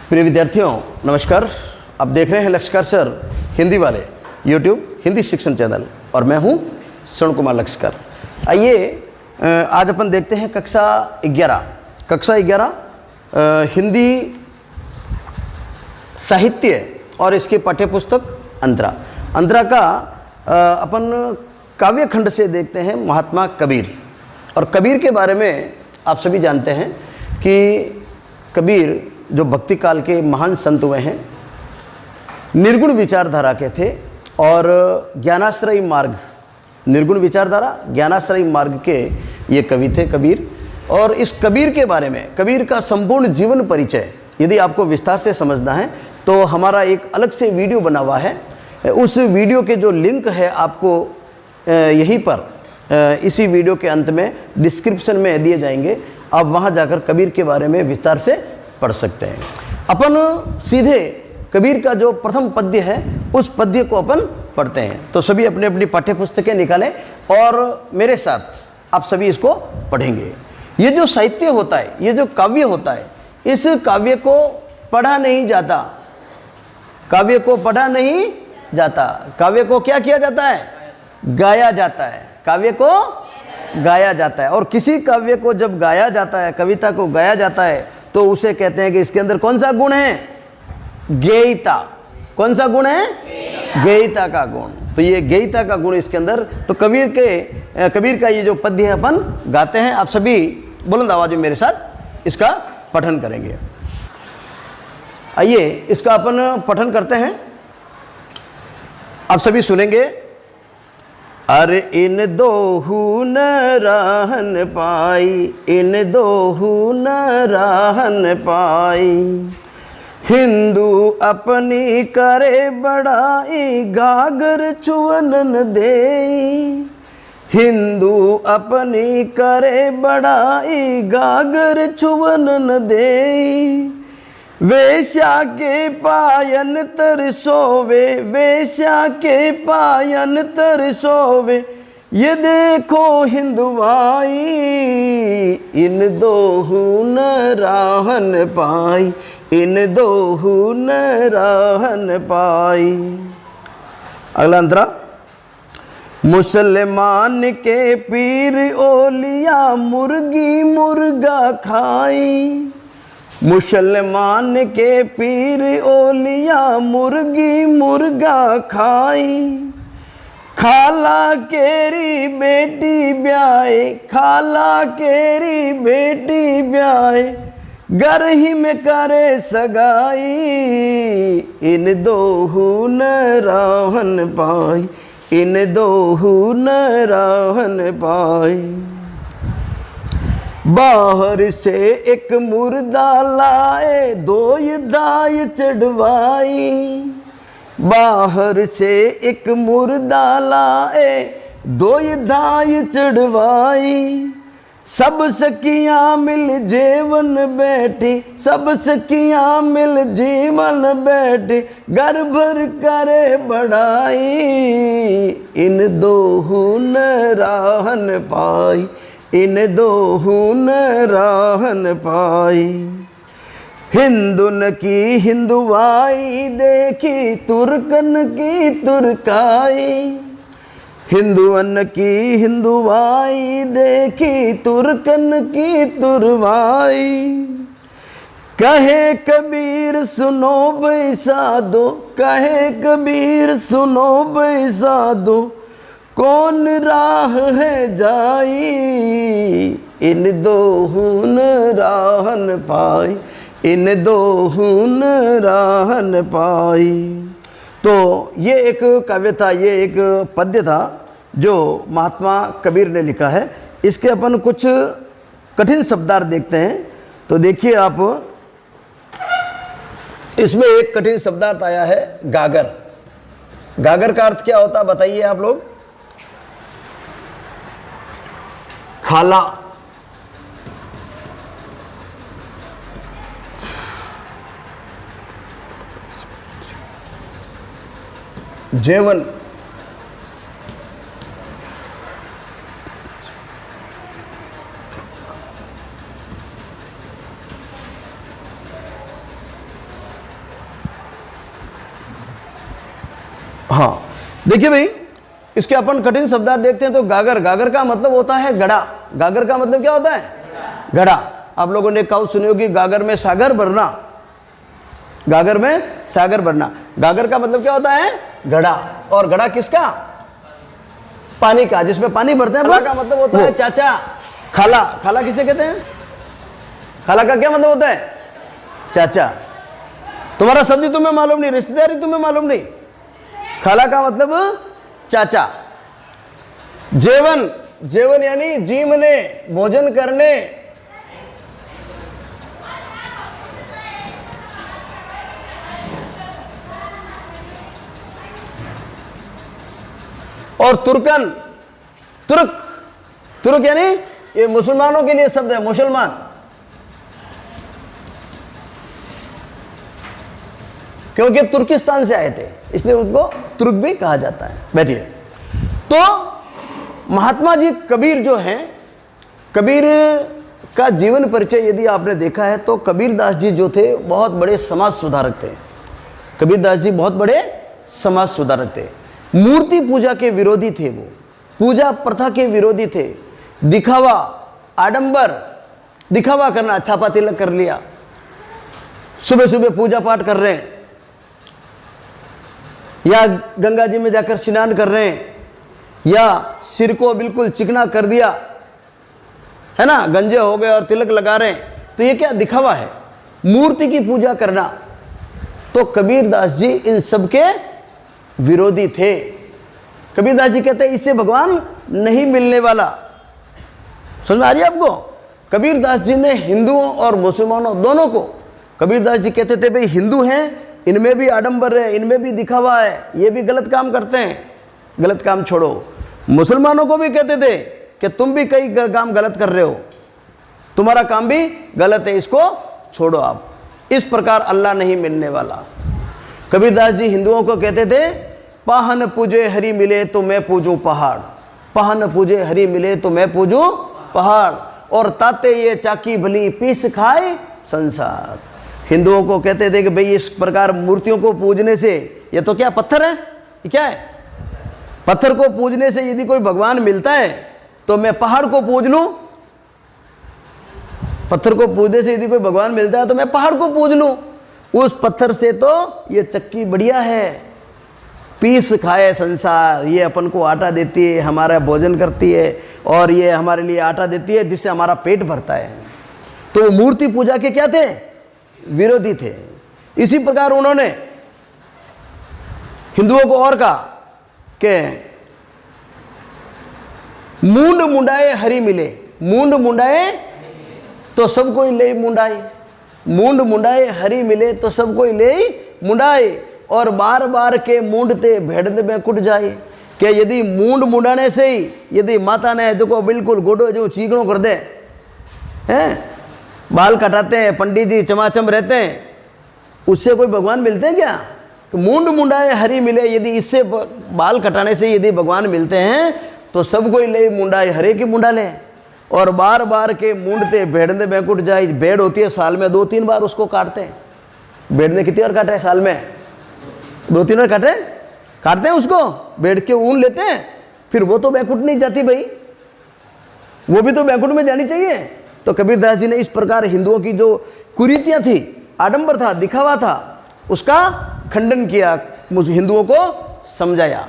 प्रिय विद्यार्थियों नमस्कार। आप देख रहे हैं लक्ष्यकार सर हिंदी वाले यूट्यूब हिंदी शिक्षण चैनल और मैं हूं श्रवण कुमार लक्ष्यकार। आइए आज अपन देखते हैं कक्षा 11 हिंदी साहित्य और इसके पाठ्यपुस्तक अंतरा का अपन काव्य खंड से देखते हैं महात्मा कबीर। और कबीर के बारे में आप सभी जानते हैं कि कबीर जो भक्ति काल के महान संत हुए हैं, निर्गुण विचारधारा के थे और ज्ञानाश्रयी मार्ग, निर्गुण विचारधारा ज्ञानाश्रयी मार्ग के ये कवि थे कबीर। और इस कबीर के बारे में, कबीर का संपूर्ण जीवन परिचय यदि आपको विस्तार से समझना है तो हमारा एक अलग से वीडियो बना हुआ है। उस वीडियो के जो लिंक है आपको यहीं पर इसी वीडियो के अंत में डिस्क्रिप्शन में दिए जाएंगे। आप वहाँ जाकर कबीर के बारे में विस्तार से पढ़ सकते हैं। अपन सीधे कबीर का जो प्रथम पद्य है उस पद्य को अपन पढ़ते हैं। तो सभी अपनी अपनी पाठ्यपुस्तकें निकालें और मेरे साथ आप सभी इसको पढ़ेंगे। ये जो साहित्य होता है, ये जो काव्य होता है, इस काव्य को पढ़ा नहीं जाता, काव्य को पढ़ा नहीं जाता, काव्य को क्या किया जाता है? गाया जाता है। काव्य को गाया जाता है। और किसी काव्य को जब गाया जाता है, कविता को गाया जाता है, तो उसे कहते हैं कि इसके अंदर कौन सा गुण है? गेयिता। कौन सा गुण है? गेयिता का गुण। तो ये गेयिता का गुण इसके अंदर, तो कबीर का ये जो पद्य है अपन गाते हैं। आप सभी बुलंद आवाज में मेरे साथ इसका पठन करेंगे। आइए इसका अपन पठन करते हैं, आप सभी सुनेंगे। अरे इन दोहू न रहन पाई, इन दोहू न रहन पाई, हिंदू अपनी करे बड़ाई, गागर छुअन न देई, हिंदू अपनी करे बड़ाई, गागर छुअन न देई, वेश्या के पायन तरसोवे, वेश्या के पायन तरसोवे, ये देखो हिंदुआई, इन दोहू न रहन पाई, इन दोहू न रहन पाई। अगला अंतरा। मुसलमान के पीर ओलिया, मुर्गी मुर्गा खाई, मुसलमान के पीर ओलिया, मुर्गी मुर्गा खाई, खाला केरी बेटी ब्याए, खाला केरी बेटी ब्याए, घर ही में करे सगाई, इन दोहू न रहन पाई, इन दोहू न रहन पाई। बाहर से एक मुर्दा लाए, दो दाई चढ़वाई, बाहर से एक मुर्दा लाए, दो दाई चढ़वाई, सब सखियां मिल जीवन बैठी, सब सखियां मिल जीवन बैठी, घर भर करे बढ़ाई, इन दोहू न रहन पाई, इन दोहू न रहन पाई। हिंदुन की हिंदुआई देखी, तुर्कन की तुर्काई, हिंदुअन की हिंदुआई देखी, तुर्कन की तुरवाई, कहे कबीर सुनो बैसा दो, कहे कबीर सुनो बैसा दो, कौन राह है जाई, इन दोहू न रहन पाई, इन दोहू न रहन पाई। तो ये एक काव्य था, ये एक पद्य था जो महात्मा कबीर ने लिखा है। इसके अपन कुछ कठिन शब्दार्थ देखते हैं। तो देखिए आप, इसमें एक कठिन शब्दार्थ आया है गागर। गागर का अर्थ क्या होता है बताइए आप लोग? खाला, जेवन, हाँ देखिए भाई, इसके अपन कठिन शब्दार्थ देखते हैं तो गागर, गागर का मतलब होता है घड़ा। गागर का मतलब क्या होता है? घड़ा। आप लोगों ने कहावत सुनी होगी, गागर में सागर भरना, गागर में सागर भरना। गागर का मतलब क्या होता है? घड़ा। और घड़ा किसका? पानी का, जिसमें पानी भरते हैं। खाला का मतलब होता है चाचा, खाला। खाला किसे कहते हैं? खाला का क्या मतलब होता है? चाचा। तुम्हारा शब्द तुम्हें मालूम नहीं, रिश्तेदारी तुम्हें मालूम नहीं। खाला का मतलब चाचा। जेवन, जेवन यानी जीवने, भोजन करने। और तुर्कन, तुर्क, तुर्क यानी ये मुसलमानों के लिए शब्द है, मुसलमान। क्योंकि तुर्किस्तान से आए थे इसलिए उनको तुर्क भी कहा जाता है। बैठिए। तो महात्मा जी कबीर जो हैं, कबीर का जीवन परिचय यदि आपने देखा है तो कबीरदास जी जो थे बहुत बड़े समाज सुधारक थे। कबीरदास जी बहुत बड़े समाज सुधारक थे। मूर्ति पूजा के विरोधी थे, वो पूजा प्रथा के विरोधी थे। दिखावा, आडंबर, दिखावा करना, छापा तिलक कर लिया, सुबह सुबह पूजा पाठ कर रहे हैं, या गंगा जी में जाकर स्नान कर रहे हैं, या सिर को बिल्कुल चिकना कर दिया है ना, गंजे हो गए और तिलक लगा रहे हैं, तो ये क्या दिखावा है? मूर्ति की पूजा करना। तो कबीरदास जी इन सब के विरोधी थे। कबीरदास जी कहते हैं इससे भगवान नहीं मिलने वाला। समझ में आ रही है आपको? कबीरदास जी ने हिंदुओं और मुसलमानों दोनों को, कबीरदास जी कहते थे भाई हिंदू हैं, इनमें भी आडंबर है, इनमें भी दिखावा है, ये भी गलत काम करते हैं, गलत काम छोड़ो। मुसलमानों को भी कहते थे कि तुम भी कई काम गलत कर रहे हो, तुम्हारा काम भी गलत है, इसको छोड़ो आप। इस प्रकार अल्लाह नहीं मिलने वाला। कबीरदास जी हिंदुओं को कहते थे पाहन पूजे हरि मिले तो मैं पूजूं पहाड़, पाहन पूजे हरि मिले तो मैं पूजूं पहाड़, और ताते ये चाकी भली पीस खाए संसार। हिंदुओं को कहते थे कि भाई इस प्रकार मूर्तियों को पूजने से, ये तो क्या पत्थर है, ये क्या है? पत्थर को पूजने से यदि कोई भगवान मिलता है तो मैं पहाड़ को पूज लूं, पत्थर को पूजने से यदि कोई भगवान मिलता है तो मैं पहाड़ को पूज लूं, उस पत्थर से तो ये चक्की बढ़िया है, पीस खाए संसार, ये अपन को आटा देती है, हमारा भोजन करती है, और ये हमारे लिए आटा देती है जिससे हमारा पेट भरता है। तो मूर्ति पूजा के क्या थे? विरोधी थे। इसी प्रकार उन्होंने हिंदुओं को और कहा कि मूंड मुंडाए हरि मिले, मूंड मुंडाए तो सब कोई ले मुंडाए, मूंड मुंडाए हरि मिले तो सब कोई ले मुंडाए, और बार बार के मूंडते भेड़ में कुट जाए। क्या यदि मूंड मुंडाने से ही यदि माता ने देखो बिल्कुल गोडो जो चीकणों कर दे हैं, बाल कटाते हैं, पंडित जी चमाचम रहते हैं, उससे कोई भगवान मिलते हैं क्या? तो मूंड मुंडाए हरि मिले, यदि इससे बाल कटाने से यदि भगवान मिलते हैं तो सब कोई ले मुंडाए हरे की मुंडा ले, और बार बार के मूंडते भेड़ने में कुट जाए। भेड़ होती है साल में 2-3 बार उसको काटते हैं। भेड़ ने कितनी बार काटा है साल में? 2-3 बार काटते हैं उसको, भेड़ के ऊन लेते हैं, फिर वो तो बैकुंठ नहीं जाती भाई, वो भी तो बैकुंठ में जानी चाहिए। तो कबीरदास जी ने इस प्रकार हिंदुओं की जो कुरीतियां थी, आडंबर था, दिखावा था, उसका खंडन किया, हिंदुओं को समझाया।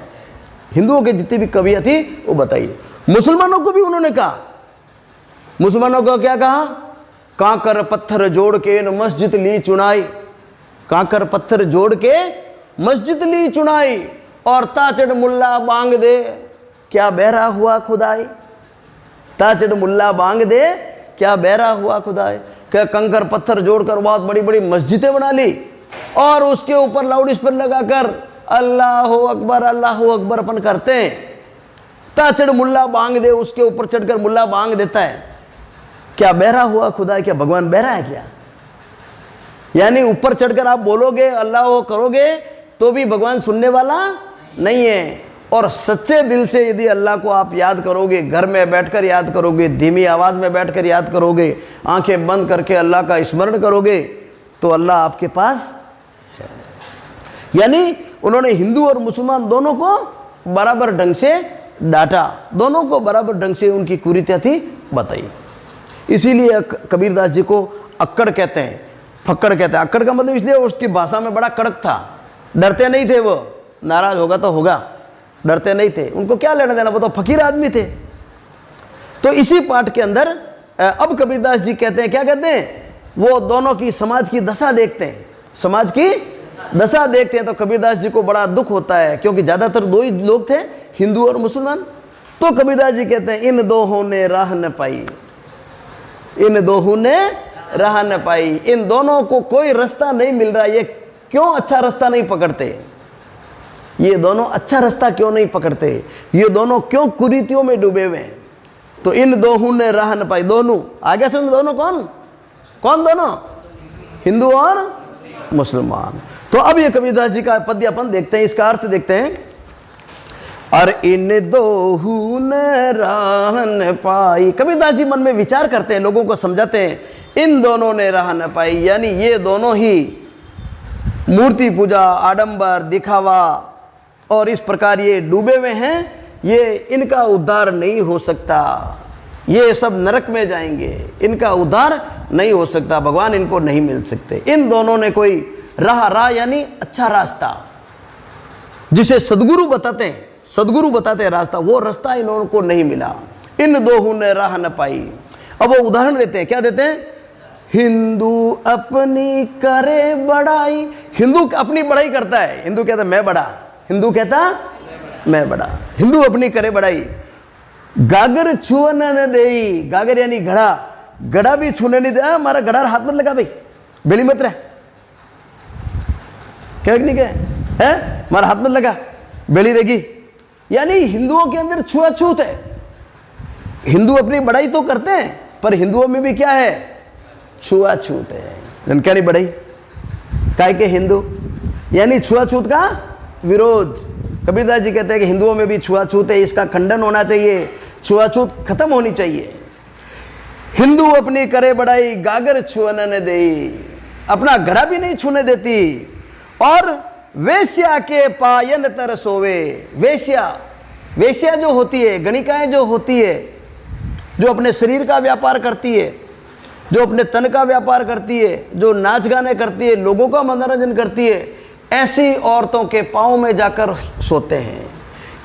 हिंदुओं की जितनी भी कवियां थी वो बताइए। मुसलमानों को भी उन्होंने कहा, मुसलमानों को क्या कहा? कांकर पत्थर जोड़ के मस्जिद ली चुनाई, कांकर पत्थर जोड़ के मस्जिद ली चुनाई, और ताचड़ मुल्ला बांग दे क्या बहरा हुआ खुदाई, ताचड़ मुल्ला बांग दे क्या बहरा हुआ खुदाई। क्या कंकर पत्थर जोड़कर बहुत बड़ी बड़ी मस्जिदें बना ली, और उसके ऊपर लाउड स्पीकर लगाकर अल्लाह अकबर अपन करते हैं। ताचड़ मुल्ला बांग दे, उसके ऊपर चढ़कर मुल्ला बांग देता है। क्या बहरा हुआ खुदा? क्या भगवान बहरा है क्या? यानी ऊपर चढ़कर आप बोलोगे अल्लाह करोगे तो भी भगवान सुनने वाला नहीं है। और सच्चे दिल से यदि अल्लाह को आप याद करोगे, घर में बैठकर याद करोगे, धीमी आवाज़ में बैठकर याद करोगे, आंखें बंद करके अल्लाह का स्मरण करोगे, तो अल्लाह आपके पास है। यानी उन्होंने हिंदू और मुसलमान दोनों को बराबर ढंग से डांटा, दोनों को बराबर ढंग से उनकी कुरीतियाँ थी बताई। इसीलिए कबीरदास जी को अक्कड़ कहते हैं, फक्कड़ कहते हैं। अक्कड़ का मतलब इसलिए उसकी भाषा में बड़ा कड़क था, डरते नहीं थे, वो नाराज होगा तो होगा, डरते नहीं थे, उनको क्या लेना देना, वो तो फकीर आदमी थे। तो इसी पाठ के अंदर अब कबीरदास जी कहते हैं, क्या कहते हैं, वो दोनों की समाज की दशा देखते हैं, समाज की दशा देखते हैं। तो कबीरदास जी को बड़ा दुख होता है, क्योंकि ज़्यादातर दो ही लोग थे, हिंदू और मुसलमान। तो कबीरदास जी कहते हैं, इन दोहों ने राह न पाई, इन दोहों ने राह न पाई, इन दोनों को कोई रास्ता नहीं मिल रहा, ये क्यों अच्छा रास्ता नहीं पकड़ते, ये दोनों अच्छा रास्ता क्यों नहीं पकड़ते, ये दोनों क्यों कुरीतियों में डूबे हुए हैं। तो इन दोहों ने राह न पाई, दोनों आगे से दोनों कौन कौन, दोनों हिंदू और मुसलमान। तो अब ये कबीरदास जी का पद्य अपन देखते हैं, इसका अर्थ देखते हैं। और इन दोहों ने राह न पाई, कबीरदास जी मन में विचार करते हैं, लोगों को समझाते हैं, इन दोनों ने राह न पाई, यानी ये दोनों ही मूर्ति पूजा, आडंबर, दिखावा और इस प्रकार ये डूबे हुए हैं, ये इनका उद्धार नहीं हो सकता, ये सब नरक में जाएंगे, इनका उद्धार नहीं हो सकता, भगवान इनको नहीं मिल सकते। इन दोनों ने कोई राह यानी अच्छा रास्ता, जिसे सदगुरु बताते हैं, सदगुरु बताते हैं रास्ता, वो रास्ता इन लोगों को नहीं मिला। इन दोहों ने राह न पाई। अब वो उदाहरण देते हैं, क्या देते हैं, हिंदू अपनी करे बड़ाई, हिंदू अपनी बड़ाई करता है, हिंदू कहता मैं बड़ा, हिंदू कहता मैं बड़ा, हिंदू अपनी करे बड़ाई। गागर छुअने न देई, गागर यानी घड़ा, घड़ा भी छूने नहीं दे, हमारा घड़ा हाथ मत लगा भाई, बेली मत रह, क्या नहीं क्या है, हमारा हाथ मत लगा, बेली रहेगी। यानी हिंदुओं के अंदर छुआछूत है, हिंदू अपनी बड़ाई तो करते हैं, पर हिंदुओं में भी क्या है, छुआछूत है। इनका नहीं बड़ाई काय के हिंदू, यानी छुआछूत का विरोध। कबीरदास जी कहते हैं कि हिंदुओं में भी छुआछूत है, इसका खंडन होना चाहिए, छुआछूत खत्म होनी चाहिए। हिंदू अपनी करे बड़ाई, गागर छुअने न देई, अपना घड़ा भी नहीं छूने देती। और वेश्या के पायन तर सोवे, वेश्या, वेश्या जो होती है, गणिकाएं जो होती है, जो अपने शरीर का व्यापार करती है, जो अपने तन का व्यापार करती है, जो नाच गाने करती है, लोगों का मनोरंजन करती है, ऐसी औरतों के पाँव में जाकर सोते हैं।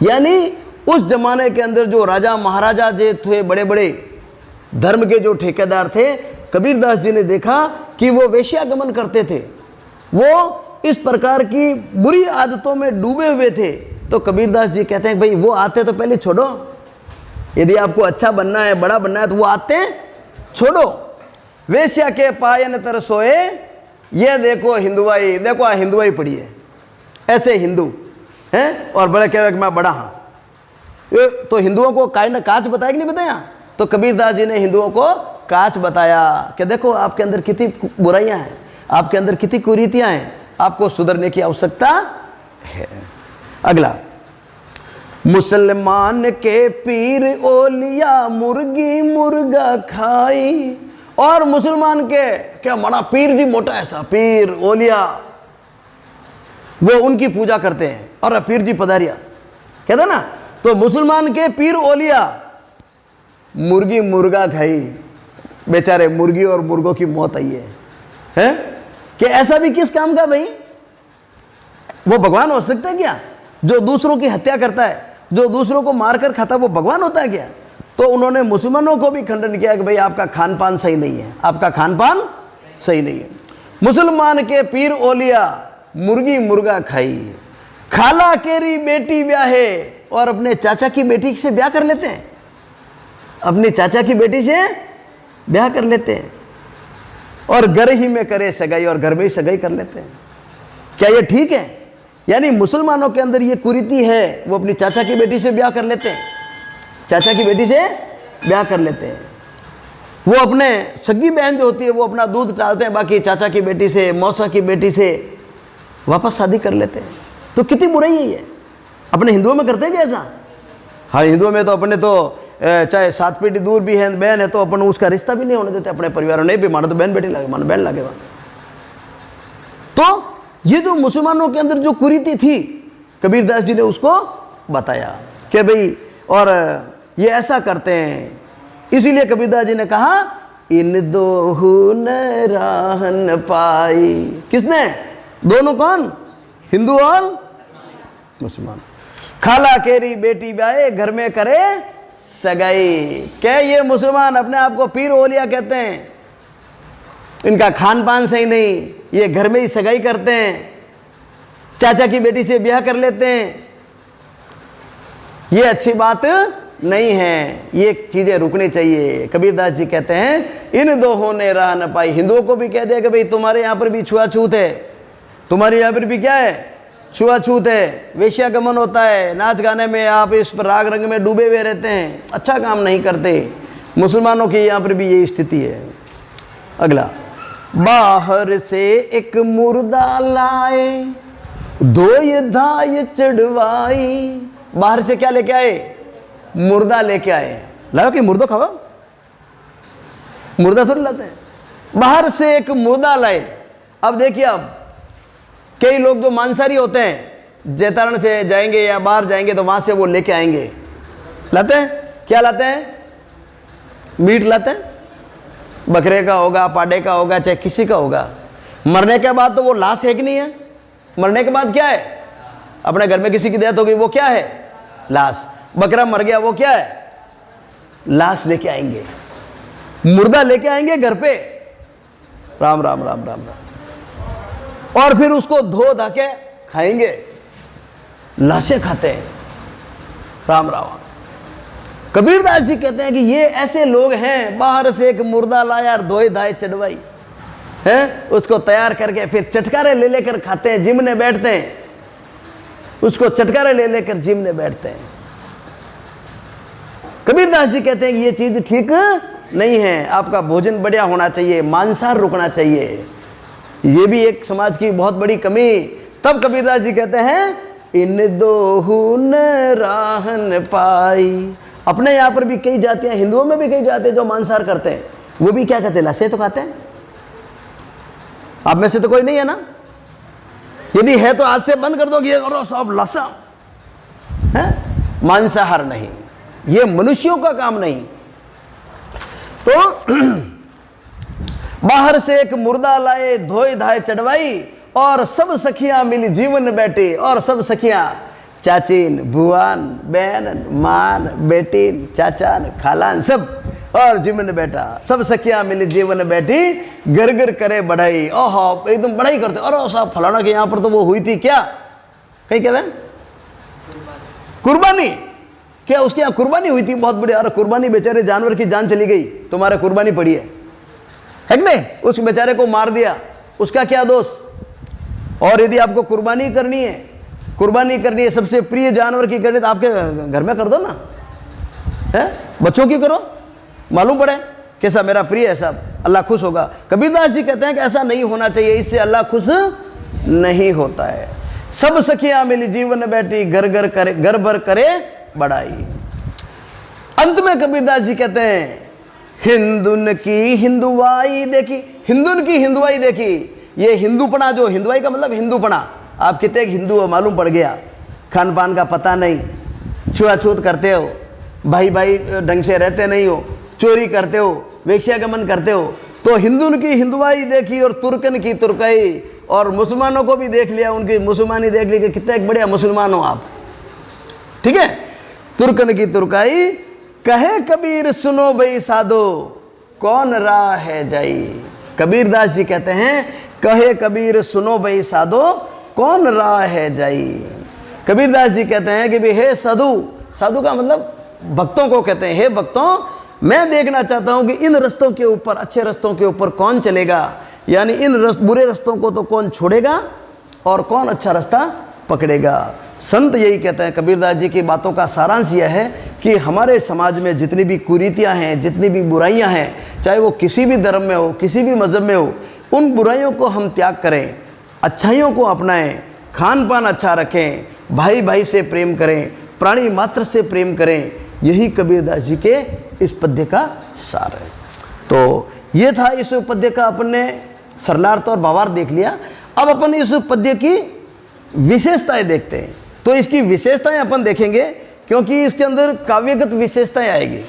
यानी उस जमाने के अंदर जो राजा महाराजा जो थे, बड़े बड़े धर्म के जो ठेकेदार थे, कबीरदास जी ने देखा कि वो वेश्यागमन करते थे, वो इस प्रकार की बुरी आदतों में डूबे हुए थे। तो कबीरदास जी कहते हैं भाई वो आते तो पहले छोड़ो, यदि आपको अच्छा बनना है, बड़ा बनना है, तो वो आते छोड़ो। वेश्या के पायन तर सोए, ये देखो हिंदुआई, देखो हिंदुआई पड़ी है, ऐसे हिंदू हैं और बड़े कह कि मैं बड़ा हाँ। तो हिंदुओं को काच बताया कि नहीं बताया, तो कबीरदास जी ने हिंदुओं को काच बताया कि देखो आपके अंदर कितनी बुराइयां हैं, आपके अंदर कितनी कुरीतियां हैं, आपको सुधरने की आवश्यकता है। अगला, मुसलमान के पीर ओलिया मुर्गी मुर्गा खाई, और मुसलमान के क्या बड़ा पीर जी, मोटा ऐसा पीर ओलिया, वो उनकी पूजा करते हैं, और पीर जी पधारिया कहते ना। तो मुसलमान के पीर ओलिया मुर्गी मुर्गा खाई, बेचारे मुर्गी और मुर्गों की मौत आई है कि ऐसा भी किस काम का भाई, वो भगवान हो सकता है क्या, जो दूसरों की हत्या करता है, जो दूसरों को मारकर खाता है, वो भगवान होता है क्या। तो उन्होंने मुसलमानों को भी खंडन किया कि भाई आपका खान पान सही नहीं है, आपका खान पान सही नहीं है। मुसलमान के पीर ओलिया मुर्गी मुर्गा खाई, खाला केरी बेटी ब्याहे, और अपने चाचा की बेटी से ब्याह कर लेते हैं, अपनी चाचा की बेटी से ब्याह कर लेते हैं, और घर ही में करे सगाई, और घर में ही सगाई कर लेते हैं। क्या ये ठीक है? यानी मुसलमानों के अंदर ये कुरीति है, वो अपनी चाचा की बेटी से ब्याह कर लेते हैं, चाचा की बेटी से ब्याह कर लेते हैं। वो अपने सगी बहन जो होती है वो अपना दूध डालते हैं, बाकी चाचा की बेटी से, मौसा की बेटी से वापस शादी कर लेते हैं। तो कितनी बुराई है ये, अपने हिंदुओं में करते हैं क्या ऐसा? हाँ, हिंदुओं में तो अपने तो चाहे 7 पीढ़ी दूर भी है बहन है, तो अपन उसका रिश्ता भी नहीं होने देते अपने परिवार में, नहीं भी मानो तो बहन बेटी लगे, मानो बहन लगे। तो ये जो मुसलमानों के अंदर जो कुरीति थी, कबीरदास जी ने उसको बताया कि भाई और ये ऐसा करते हैं। इसीलिए कबीरदास जी ने कहा इन दोहू न राहन पाई। किसने? दोनों कौन? हिंदू और मुसलमान। खाला केरी बेटी ब्याए घर में करे सगाई। क्या ये मुसलमान अपने आप को पीर ओलिया कहते हैं, इनका खान पान सही नहीं, ये घर में ही सगाई करते हैं, चाचा की बेटी से ब्याह कर लेते हैं, ये अच्छी बात नहीं है, ये चीजें रुकनी चाहिए। कबीरदास जी कहते हैं इन दोहों ने राह न पाई। हिंदुओं को भी कह दिया कि भाई तुम्हारे यहाँ पर भी छुआछूत है, तुम्हारे यहाँ पर भी क्या है? छुआछूत है, वेश्यागमन होता है, नाच गाने में आप इस पर राग रंग में डूबे हुए रहते हैं, अच्छा काम नहीं करते। मुसलमानों की यहाँ पर भी यही स्थिति है। अगला, बाहर से एक मुर्दा लाए धोय धाय चढ़वाई। बाहर से क्या लेके आए? मुर्दा लेके आए। लाओ कि मुर्दा खावा, मुर्दा थोड़ी लाते हैं, बाहर से एक मुर्दा लाए। अब देखिए, अब कई लोग जो मांसाहारी होते हैं, जैतारण से जाएंगे या बाहर जाएंगे तो वहां से वो लेके आएंगे, लाते हैं। क्या लाते हैं? मीट लाते हैं, बकरे का होगा, पाड़े का होगा, चाहे किसी का होगा। मरने के बाद तो वो लाश है कि नहीं है? मरने के बाद क्या है? अपने घर में किसी की डेथ हो गई, वो क्या है? लाश। बकरा मर गया, वो क्या है? लाश लेके आएंगे, मुर्दा लेके आएंगे घर पे। राम राम राम राम राम। और फिर उसको धो धा के खाएंगे, लाशें खाते हैं। राम राम। कबीरदास जी कहते हैं कि ये ऐसे लोग हैं, बाहर से एक मुर्दा लाया, धोए धाए चढ़वाई है, उसको तैयार करके फिर चटकारे ले लेकर खाते हैं, जिमने बैठते हैं, उसको चटकारे ले लेकर जिमने बैठते हैं। कबीरदास जी कहते हैं कि ये चीज ठीक नहीं है, आपका भोजन बढ़िया होना चाहिए, मांसाहार रुकना चाहिए। ये भी एक समाज की बहुत बड़ी कमी। तब कबीरदास जी कहते हैं इन दोहू न राहन पाई। अपने यहाँ पर भी कई जातियां, हिंदुओं में भी कई जातियां जो मांसाहार करते हैं, वो भी क्या कहते हैं? लाशें तो खाते हैं। आप में से तो कोई नहीं है ना? यदि है तो आज से बंद कर दो कि ये करो सब लाशा है, मांसाहार नहीं, ये मनुष्यों का काम नहीं। तो बाहर से एक मुर्दा लाए धोए धाए चढ़वाई, और सब सखियां मिली जीवन बैठे। और सब सखियां, चाचीन, बुआन, बहन, मान, बेटीन, चाचान, खालान, सब, और जीवन बैठा। सब सखियां मिली जीवन बैठी, घर घर करे बढ़ाई। ओहो, एकदम बढ़ाई करते। अरे साहब फलाना के यहाँ पर तो वो हुई थी, क्या कहीं क्या कुर्बानी, क्या उसके यहाँ कुर्बानी हुई थी, बहुत बड़ी। अरे कुर्बानी, बेचारे जानवर की जान चली गई, तुम्हारे कुर्बानी पड़ी है कि नहीं? उस बेचारे को मार दिया, उसका क्या दोष? और यदि आपको कुर्बानी करनी है, सबसे प्रिय जानवर की करनी, तो आपके घर में कर दो ना, है? बच्चों की करो, मालूम पड़े कैसा मेरा प्रिय है साहब, अल्लाह खुश होगा। कबीरदास जी कहते हैं कि ऐसा नहीं होना चाहिए, इससे अल्लाह खुश नहीं होता है। सब सखियां मिली जीवन बैठी, घर भर करे बढ़ाई। अंत में कबीरदास जी कहते हैं हिंदुन की हिंदुआई देखी। हिंदुन की हिंदुआई देखी। ये हिंदूपना, जो हिंदुआई का मतलब हिंदूपना, आप कितने हिंदू हो मालूम पड़ गया, खान पान का पता नहीं, छुआछूत करते हो, भाई भाई ढंग से रहते नहीं हो, चोरी करते हो, वेश्यागमन करते हो। तो हिंदुन की हिंदुआई देखी और तुर्कन की तुर्कई, और मुसलमानों को भी देख लिया, उनकी मुसलमानी देख ली कि कितने एक बढ़िया मुसलमान हो आप, ठीक है। तुर्कन की तुर्काई, कहे कबीर सुनो भाई साधो, कौन राह है जाई। कबीरदास जी कहते हैं कहे कबीर सुनो भाई साधो, कौन राह है जाई। कबीरदास जी कहते हैं कि भाई हे साधु, साधु का मतलब भक्तों को कहते हैं, हे भक्तों, मैं देखना चाहता हूं कि इन रस्तों के ऊपर, अच्छे रस्तों के ऊपर कौन चलेगा, यानी इन बुरे रस्तों को तो कौन छोड़ेगा और कौन अच्छा रास्ता पकड़ेगा। संत यही कहते हैं। कबीरदास जी की बातों का सारांश यह है कि हमारे समाज में जितनी भी कुरीतियां हैं, जितनी भी बुराइयां हैं, चाहे वो किसी भी धर्म में हो, किसी भी मज़हब में हो, उन बुराइयों को हम त्याग करें, अच्छाइयों को अपनाएं, खान पान अच्छा रखें, भाई भाई से प्रेम करें, प्राणी मात्र से प्रेम करें। यही कबीरदास जी के इस पद्य का सार है। तो ये था इस पद्य का, अपन ने सरलार्थ और भावार्थ देख लिया। अब अपन इस पद्य की विशेषताएं देखते हैं। तो इसकी विशेषताएं अपन देखेंगे, क्योंकि इसके अंदर काव्यगत विशेषताएं आएगी।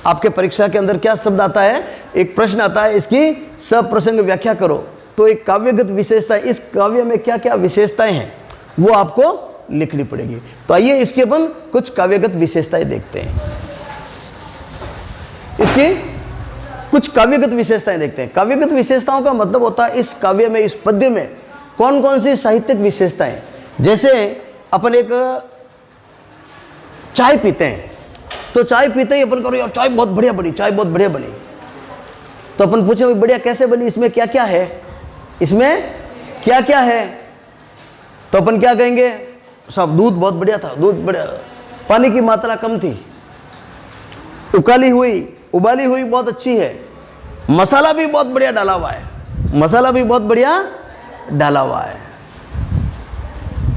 आपके परीक्षा के अंदर क्या शब्द आता है, एक प्रश्न आता है, इसकी सप्रसंग व्याख्या करो। तो एक काव्यगत विशेषता, इस काव्य में क्या क्या विशेषताएं हैं वो आपको लिखनी पड़ेगी। तो आइए इसके अपन कुछ काव्यगत विशेषताएं देखते हैं। इसकी कुछ काव्यगत विशेषताएं देखते हैं। काव्यगत विशेषताओं का मतलब होता है इस काव्य में, इस पद्य में कौन कौन सी साहित्यिक विशेषताएं। जैसे अपन एक चाय पीते हैं, तो चाय पीते ही अपन करो यार चाय बहुत बढ़िया बनी, चाय बहुत बढ़िया बनी। तो अपन पूछे भाई बढ़िया कैसे बनी, इसमें क्या क्या है, इसमें क्या क्या है। तो अपन क्या कहेंगे, सब दूध बहुत बढ़िया था, दूध बढ़िया, पानी की मात्रा कम थी, उबाली हुई बहुत अच्छी है, मसाला भी बहुत बढ़िया डाला हुआ है, मसाला भी बहुत बढ़िया डाला हुआ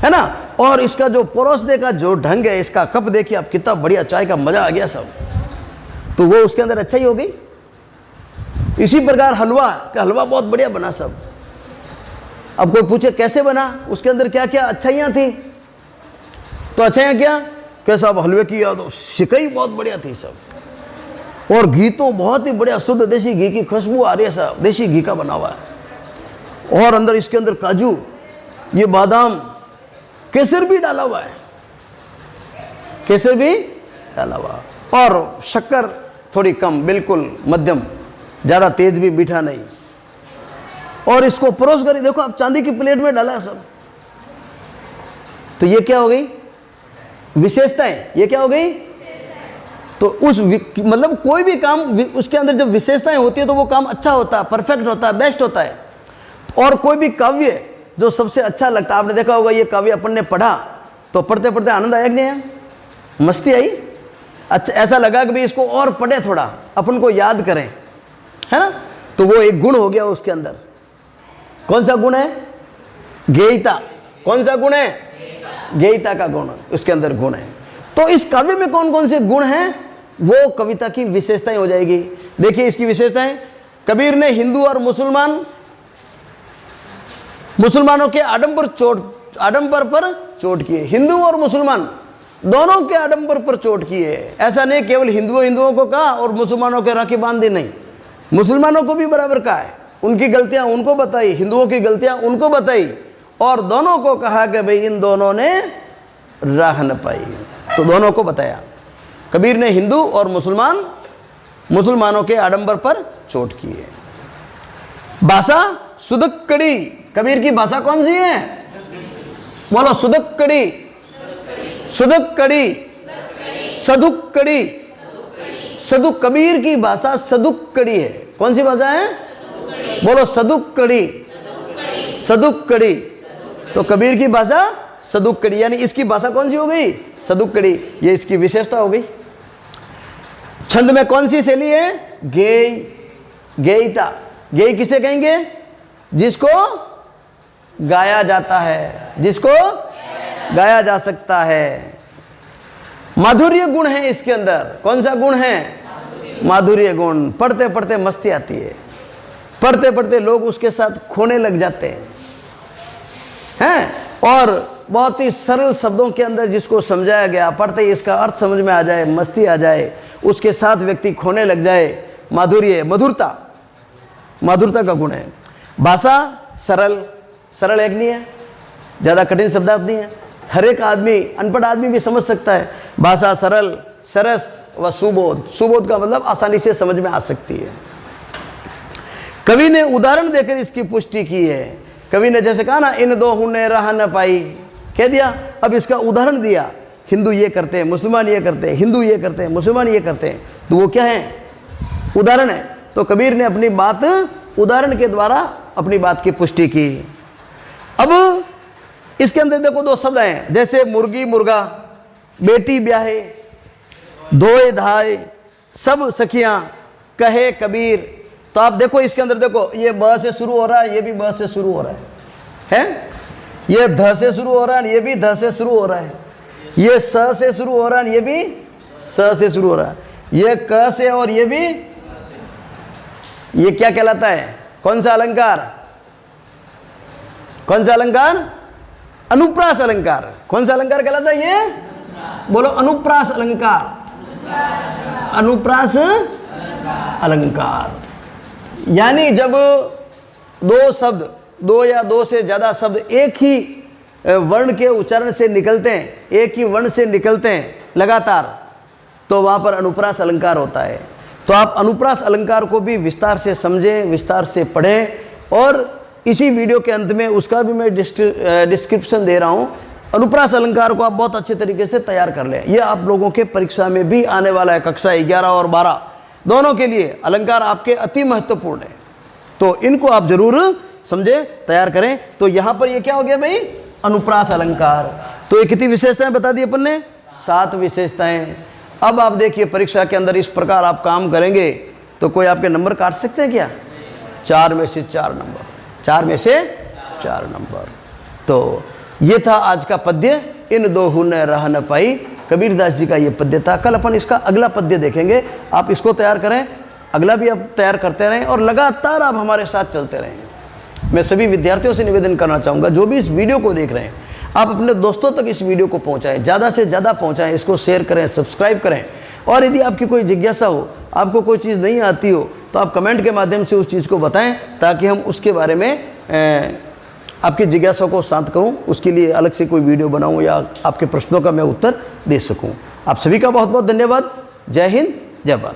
है ना। और इसका जो परोसने का जो ढंग है, इसका कप देखिए आप, कितना बढ़िया, चाय का मजा आ गया सब। तो वो उसके अंदर अच्छा ही हो गई। इसी प्रकार हलवा, कि हलवा बहुत बढ़िया बना सब। अब कोई पूछे कैसे बना, उसके अंदर क्या क्या अच्छाइयाँ थी। तो अच्छाइयाँ क्या, कैसा, अब हलवे की याद, सिकई बहुत बढ़िया थी सब, और घी तो बहुत ही बढ़िया शुद्ध देसी घी की खुशबू आ रही है सब, देसी घी का बना हुआ है। और अंदर इसके अंदर काजू, ये बादाम, केसर भी डाला हुआ है, केसर भी डाला हुआ, और शक्कर थोड़ी कम, बिल्कुल मध्यम, ज़्यादा तेज भी, मीठा नहीं। और इसको परोस कर देखो आप, चांदी की प्लेट में डाला सब। तो ये क्या हो गई, विशेषताएं। ये क्या हो गई, तो उस मतलब कोई भी काम उसके अंदर जब विशेषताएं होती है तो वो काम अच्छा होता है, परफेक्ट होता है, बेस्ट होता है। और कोई भी काव्य जो सबसे अच्छा लगता है, आपने देखा होगा ये काव्य अपन ने पढ़ा तो पढ़ते पढ़ते आनंद आया कि नहीं आया, मस्ती आई, अच्छा ऐसा लगा कि भाई इसको और पढ़े, थोड़ा अपन को याद करें, है ना। तो वो एक गुण हो गया उसके अंदर। कौन सा गुण है, गेयता। कौन सा गुण है, गेयता का गुण उसके अंदर गुण है। तो इस काव्य में कौन कौन से गुण हैं वो कविता की विशेषताएं हो जाएगी। देखिए इसकी विशेषताएं, कबीर ने हिंदू और मुसलमानों के आडंबर पर चोट किए। हिंदू और मुसलमान दोनों के आडंबर पर चोट किए। ऐसा नहीं केवल हिंदुओं को कहा और मुसलमानों के राखी बांध दी, नहीं, मुसलमानों को भी बराबर कहा है, उनकी गलतियां उनको बताई, हिंदुओं की गलतियां उनको बताई, और दोनों को कहा कि भाई इन दोनों ने राह न पाई, तो दोनों को बताया। कबीर ने हिंदू और मुसलमानों के आडंबर पर चोट की है। भाषा सुदक्कड़ी, कबीर की भाषा कौन सी है, बोलो, सुदक्कड़ी, सुदक्कड़ी, सदुक्कड़ी, सदु, कबीर की भाषा सदुक्कड़ी है। कौन सी भाषा है, बोलो, सदुक्कड़ी, सदुक्कड़ी। तो कबीर की भाषा सदुक्कड़ी, यानी इसकी भाषा कौन सी हो गई, सदुक्कड़ी, ये इसकी विशेषता हो गई। छंद में कौन सी शैली है, गेय, गेयता। गेय किसे कहेंगे, जिसको गाया जाता है, जिसको गाया जा सकता है। माधुर्य गुण है इसके अंदर। कौन सा गुण है, माधुर्य गुण। पढ़ते पढ़ते मस्ती आती है, पढ़ते पढ़ते लोग उसके साथ खोने लग जाते हैं, और बहुत ही सरल शब्दों के अंदर जिसको समझाया गया, पढ़ते ही इसका अर्थ समझ में आ जाए, मस्ती आ जाए, उसके साथ व्यक्ति खोने लग जाए। माधुर्य, मधुरता, माधुरता का गुण है। भाषा सरल, सरल एक नहीं है, ज़्यादा कठिन शब्दार्थ नहीं है, हर एक आदमी, अनपढ़ आदमी भी समझ सकता है। भाषा सरल, सरस व सुबोध। सुबोध का मतलब आसानी से समझ में आ सकती है। कवि ने उदाहरण देकर इसकी पुष्टि की है। कवि ने जैसे कहा ना, इन दो ने राह न पाई, कह दिया, अब इसका उदाहरण दिया। हिंदू ये करते हैं, मुसलमान ये करते हैं, हिंदू ये करते हैं, मुसलमान ये करते हैं, तो वो क्या है, उदाहरण है। तो कबीर ने अपनी बात उदाहरण के द्वारा अपनी बात की पुष्टि की। अब इसके अंदर देखो दो शब्द हैं, जैसे मुर्गी मुर्गा, बेटी ब्याहे, धोए धाए, सब सखियां, कहे कबीर। तो आप देखो इसके अंदर देखो, ये ब से शुरू हो रहा है, ये भी ब से शुरू हो रहा है? ये ध से शुरू हो रहा है, ये भी ध से शुरू हो रहा है, ये स से शुरू हो रहा है, ये भी स से शुरू हो रहा है, ये क से, और ये भी, ये क्या कहलाता है, कौन सा अलंकार, कौन सा अलंकार? अनुप्रास अलंकार। कौन सा अलंकार कहलाता है ये? बोलो, अनुप्रास अलंकार। अनुप्रास अलंकार यानी जब दो शब्द, दो या दो से ज़्यादा शब्द एक ही वर्ण के उच्चारण से निकलते हैं, एक ही वर्ण से निकलते हैं लगातार, तो वहाँ पर अनुप्रास अलंकार होता है। तो आप अनुप्रास अलंकार को भी विस्तार से समझें, विस्तार से पढ़ें, और इसी वीडियो के अंत में उसका भी मैं डिस्क्रिप्शन दे रहा हूँ। अनुप्रास अलंकार को आप बहुत अच्छे तरीके से तैयार कर लें। ये आप लोगों के परीक्षा में भी आने वाला है, कक्षा 11 और 12 दोनों के लिए अलंकार आपके अति महत्वपूर्ण है। तो इनको आप जरूर समझें, तैयार करें। तो यहाँ पर ये क्या हो गया भाई? अनुप्रास अलंकार। तो ये कितनी विशेषताएं बता दी अपन ने? 7 विशेषताएं। अब आप देखिए परीक्षा के अंदर इस प्रकार आप काम करेंगे तो कोई आपके नंबर काट सकते हैं क्या? 4 में से 4 नंबर, 4 में से 4 नंबर। तो ये था आज का पद्य, इन दोहू न रह न पाई। कबीरदास जी का ये पद्य था। कल अपन इसका अगला पद्य देखेंगे। आप इसको तैयार करें, अगला भी आप तैयार करते रहें और लगातार आप हमारे साथ चलते रहें। मैं सभी विद्यार्थियों से निवेदन करना चाहूँगा, जो भी इस वीडियो को देख रहे हैं, आप अपने दोस्तों तक इस वीडियो को पहुँचाएँ, ज़्यादा से ज़्यादा पहुँचाएँ, इसको शेयर करें, सब्सक्राइब करें। और यदि आपकी कोई जिज्ञासा हो, आपको कोई चीज़ नहीं आती हो, तो आप कमेंट के माध्यम से उस चीज़ को बताएं, ताकि हम उसके बारे में आपकी जिज्ञासा को शांत करूं, उसके लिए अलग से कोई वीडियो बनाऊं या आपके प्रश्नों का मैं उत्तर दे सकूं। आप सभी का बहुत बहुत धन्यवाद। जय हिंद, जय भारत।